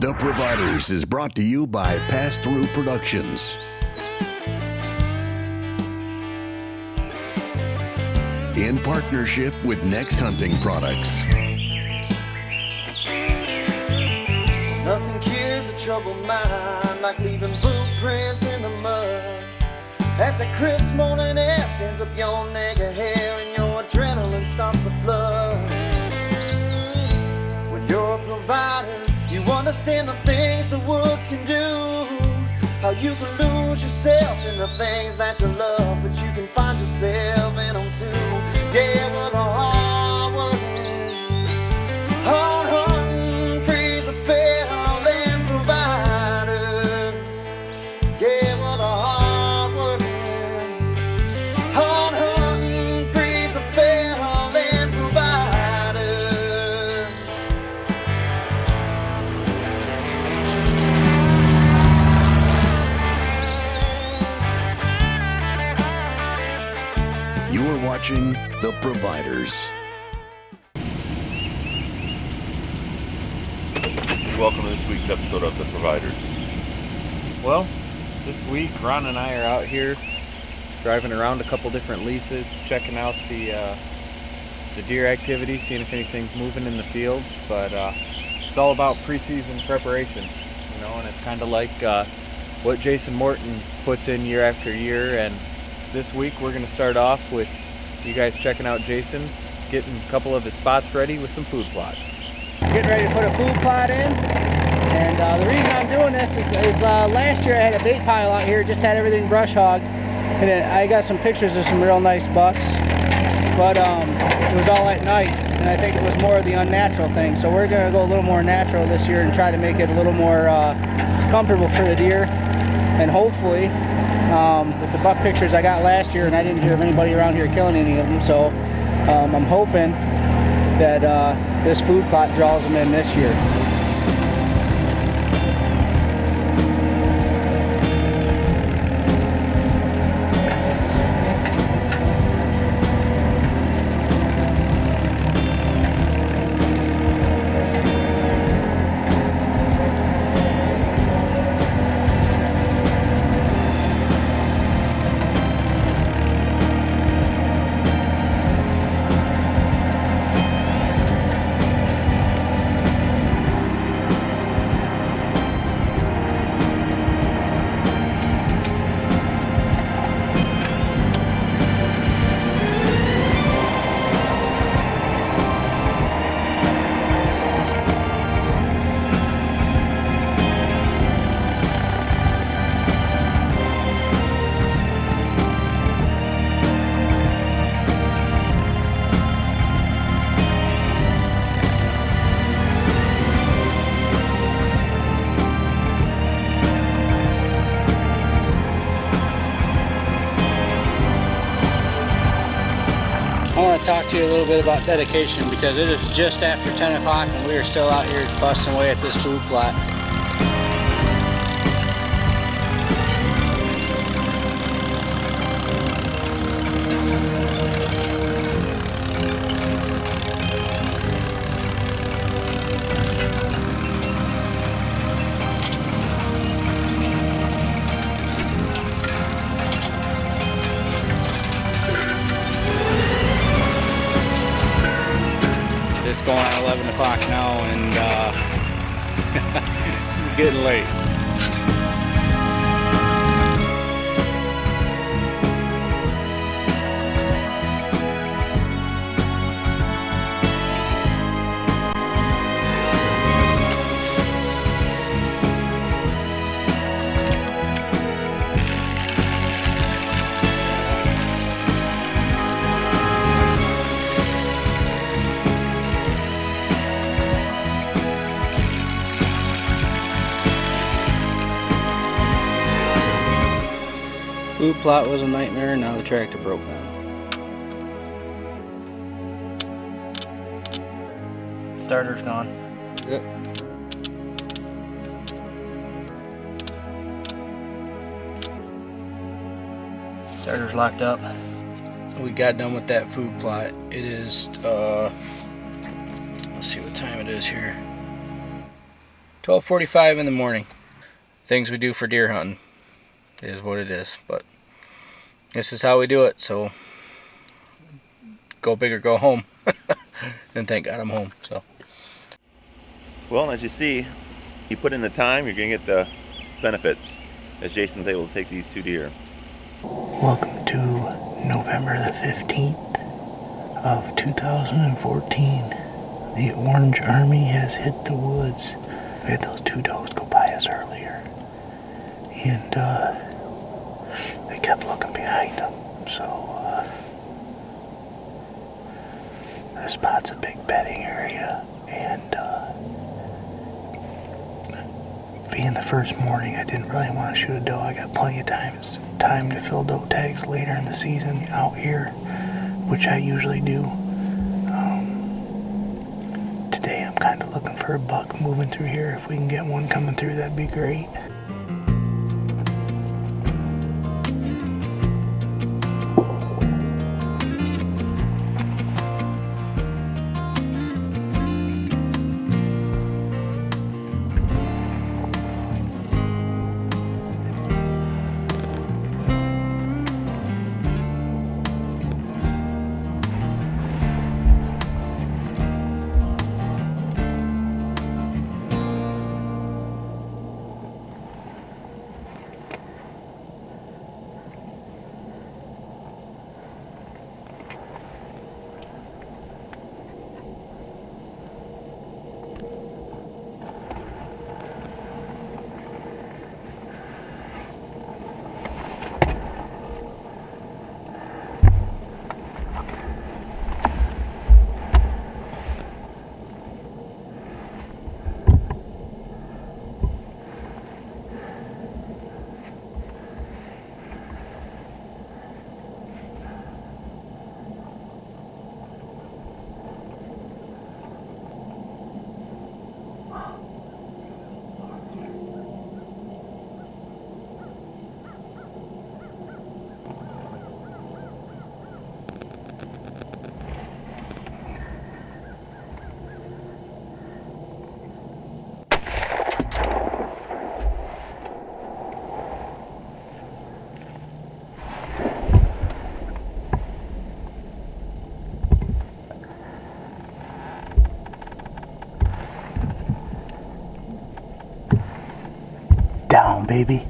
The Providers is brought to you by Pass Through Productions. In partnership with Next Hunting Products. Nothing cures a troubled mind like leaving boot prints in the mud. As the crisp morning air stands up your neck of hair and your adrenaline starts to flood. When you're a provider, you understand the things the woods can do. How you can lose yourself in the things that you love, but you can find yourself in them too. Yeah, we're the hard-working, hard-hunting, freeze of fair-land providers. Yeah, we're the hard-working, hard-hunting, freeze of fair-land providers. You are watching The Providers. Welcome to this week's episode of The Providers. Well, this week Ron and I are out here driving around a couple different leases, checking out the deer activity, seeing if anything's moving in the fields. But it's all about preseason preparation, you know, and it's kind of like what Jason Morton puts in year after year. And this week we're going to start off with you guys checking out Jason, getting a couple of his spots ready with some food plots. Getting ready to put a food plot in, and the reason I'm doing this is last year I had a bait pile out here, just had everything brush hogged, and I got some pictures of some real nice bucks, but it was all at night, and I think it was more of the unnatural thing. So we're going to go a little more natural this year and try to make it a little more comfortable for the deer, and hopefully with the buck pictures I got last year, and I didn't hear of anybody around here killing any of them, so I'm hoping that this food plot draws them in this year. I want to talk to you a little bit about dedication, because it is just after 10 o'clock and we are still out here busting away at this food plot. It's going on 11 o'clock now, and this is getting late. Food plot was a nightmare, now the tractor broke down. Starter's gone. Yep. Starter's locked up. We got done with that food plot. It is, let's see what time it is here. 12:45 in the morning. Things we do for deer hunting is what it is, but this is how we do it, so go big or go home. And thank God I'm home. So, Well, as you see, you put in the time, you're going to get the benefits as Jason's able to take these 2 deer. welcome to November the 15th of 2014. The Orange Army has hit the woods. We had those 2 does go by us earlier, and they kept looking behind them. So this spot's a big bedding area, and being the first morning, I didn't really want to shoot a doe. I got plenty of time to fill doe tags later in the season out here, which I usually do. Today I'm kind of looking for a buck moving through here. If we can get one coming through, that'd be great. Down, baby.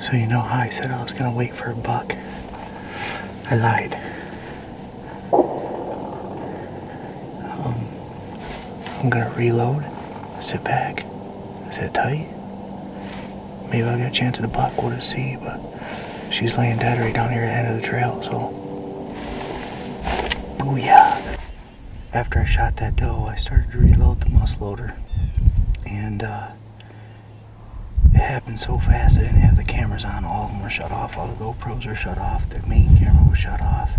So you know how I said I was gonna wait for a buck? I lied. I'm gonna reload, sit back, sit tight. Maybe I'll get a chance at a buck, we'll just see, but she's laying dead right down here at the end of the trail, so. Booyah! After I shot that doe, I started to reload the muzzleloader, and it happened so fast I didn't have the cameras on. All of them were shut off. All the GoPros were shut off. The main camera was shut off.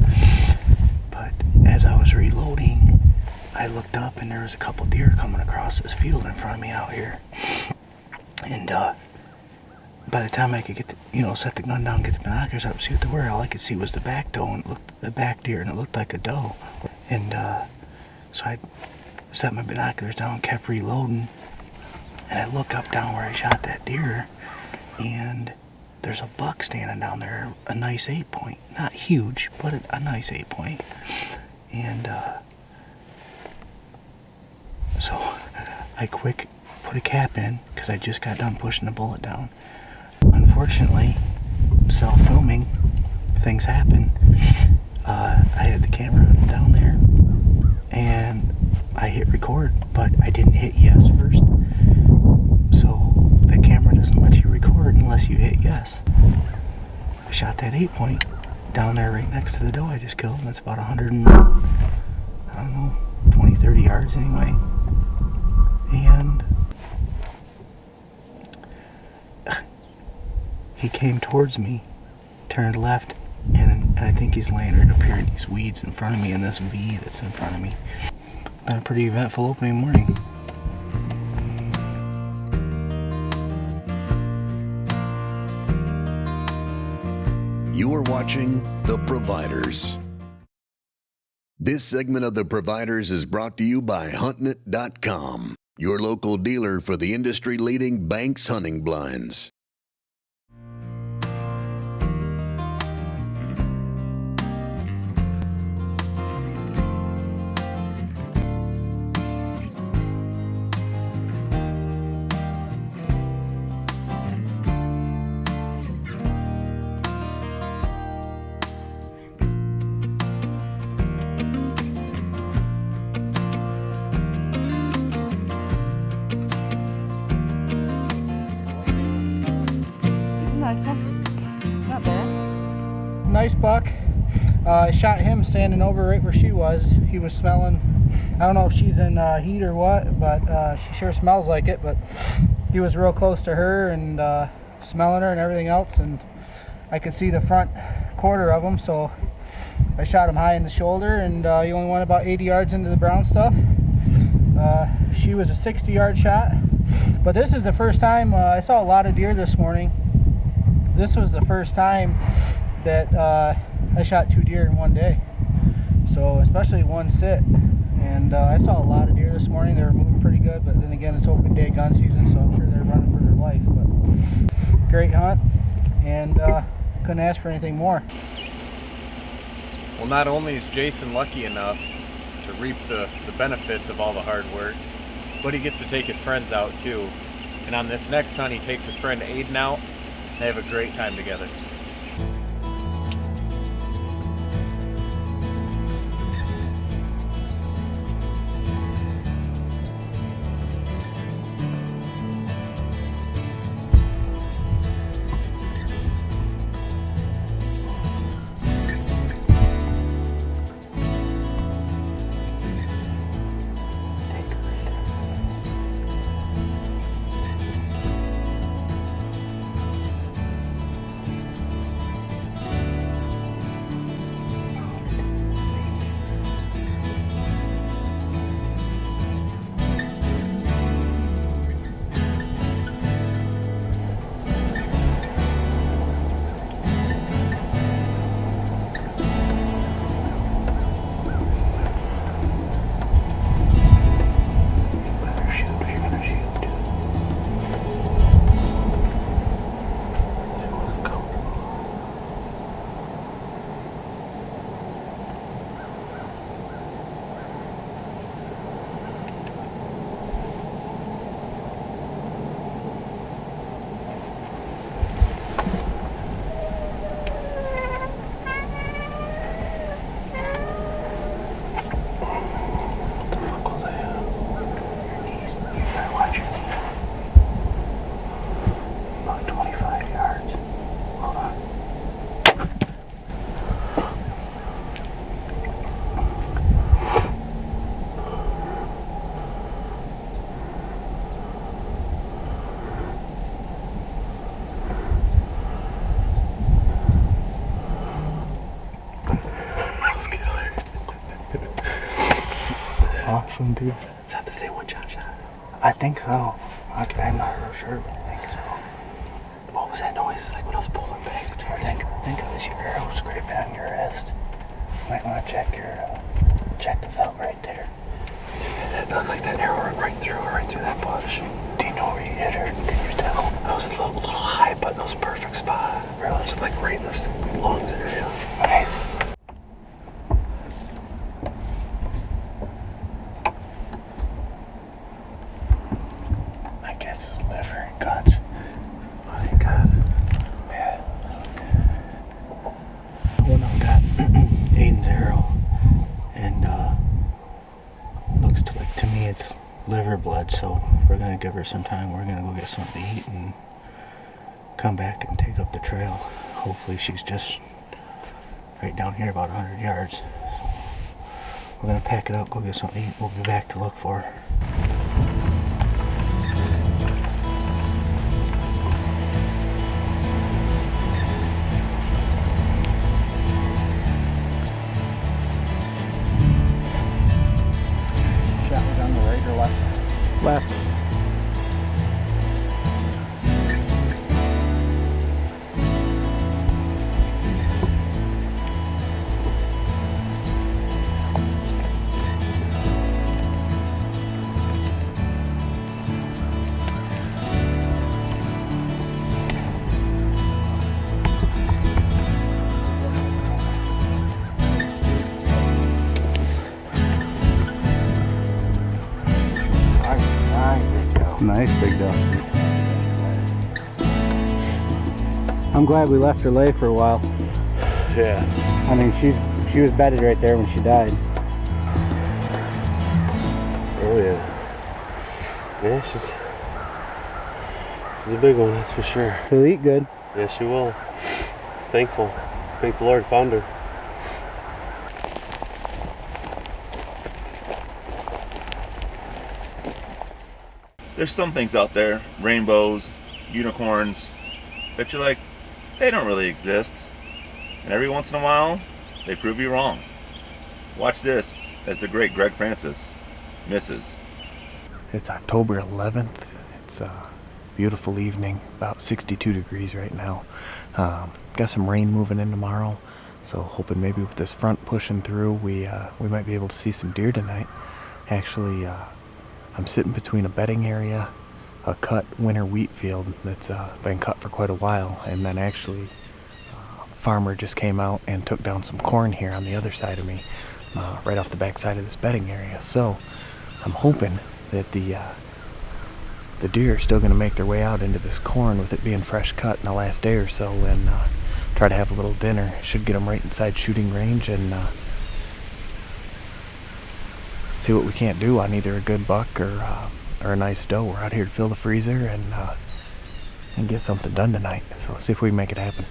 But as I was reloading, I looked up and there was a couple deer coming across this field in front of me out here. And by the time I could get set the gun down, get the binoculars up, see what they were, all I could see was the back doe and the back deer, and it looked like a doe. And so I set my binoculars down, kept reloading. And I look up down where I shot that deer, and there's a buck standing down there, a nice 8-point. Not huge, but a nice 8-point. And so I quick put a cap in, because I just got done pushing the bullet down. Unfortunately, self-filming, things happen. I had the camera down there, and I hit record, but I didn't hit yes first. So the camera doesn't let you record unless you hit yes. I shot that 8-point down there right next to the doe I just killed, and it's about 20, 30 yards anyway. And he came towards me, turned left, and I think he's laying right up here in these weeds in front of me in this V that's in front of me. Been a pretty eventful opening morning. You are watching The Providers. This segment of The Providers is brought to you by huntinit.com. your local dealer for the industry-leading Banks hunting blinds. Not bad. Nice buck. I shot him standing over right where she was. He was smelling, I don't know if she's in heat or what, but she sure smells like it. But he was real close to her and smelling her and everything else, and I could see the front quarter of him, so I shot him high in the shoulder, and he only went about 80 yards into the brown stuff. She was a 60-yard shot, but this is the first time I saw a lot of deer this morning. This was the first time that I shot 2 deer in one day, so especially one sit. And I saw a lot of deer this morning. They were moving pretty good, but then again, it's open day gun season, so I'm sure they're running for their life. But great hunt, and couldn't ask for anything more. Well, not only is Jason lucky enough to reap the benefits of all the hard work, but he gets to take his friends out too. And on this next hunt, he takes his friend Aiden out. They have a great time together. Awesome, dude. Is that the same one John shot? I think so. I'm not real sure, but I think so. What was that noise? Like when I was pulling back? I think it was your arrow scraping on your wrist. Might want to check the felt right there. It done like that arrow right through that bush. Do you know where you hit her? Can you tell? I was a little high, but it was a perfect spot. Really? It was like right in this lungs area. Nice. Liver and guts. My God. Yeah. Well, now got Aiden's arrow, and looks to me it's liver blood. So we're gonna give her some time. We're gonna go get something to eat and come back and take up the trail. Hopefully she's just right down here, about 100 yards. We're gonna pack it up, go get something to eat. We'll be back to look for her. Left. nice big doe. I'm glad we left her lay for a while. Yeah. I mean, she was bedded right there when she died. Oh yeah. Yeah, she's a big one, that's for sure. She'll eat good. Yeah, she will. Thankful. Thank the Lord found her. There's some things out there, rainbows, unicorns, that you're like, they don't really exist. And every once in a while, they prove you wrong. Watch this as the great Greg Francis misses. It's October 11th. It's a beautiful evening, about 62 degrees right now. Got some rain moving in tomorrow, so hoping maybe with this front pushing through, we might be able to see some deer tonight. Actually, I'm sitting between a bedding area, a cut winter wheat field that's been cut for quite a while, and then actually a farmer just came out and took down some corn here on the other side of me, right off the back side of this bedding area. So I'm hoping that the deer are still going to make their way out into this corn with it being fresh cut in the last day or so, and try to have a little dinner. Should get them right inside shooting range and see what we can't do on either a good buck or a nice doe. We're out here to fill the freezer and get something done tonight. So let's see if we can make it happen.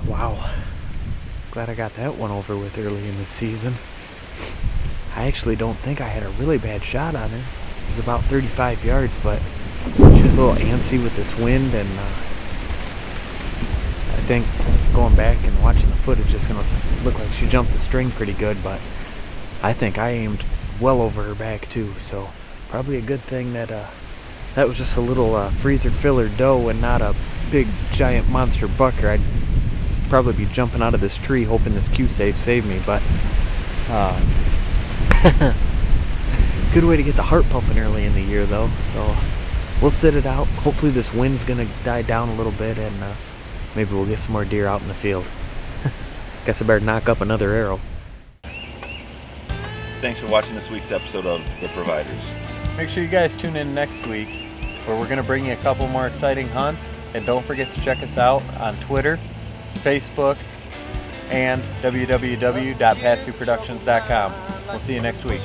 Wow, glad I got that one over with early in the season. I actually don't think I had a really bad shot on her. It was about 35 yards, but she was a little antsy with this wind, and I think going back and watching the footage, it's gonna look like she jumped the string pretty good, but I think I aimed well over her back too, so probably a good thing that that was just a little freezer filler doe and not a big giant monster buck, or I'd probably be jumping out of this tree hoping this Q-safe saved me. But good way to get the heart pumping early in the year though, so we'll sit it out. Hopefully this wind's gonna die down a little bit, and maybe we'll get some more deer out in the field. Guess I better knock up another arrow. Thanks for watching this week's episode of The Providers. Make sure you guys tune in next week, where we're going to bring you a couple more exciting hunts. And don't forget to check us out on Twitter, Facebook, and www.passthroughproductions.com. We'll see you next week.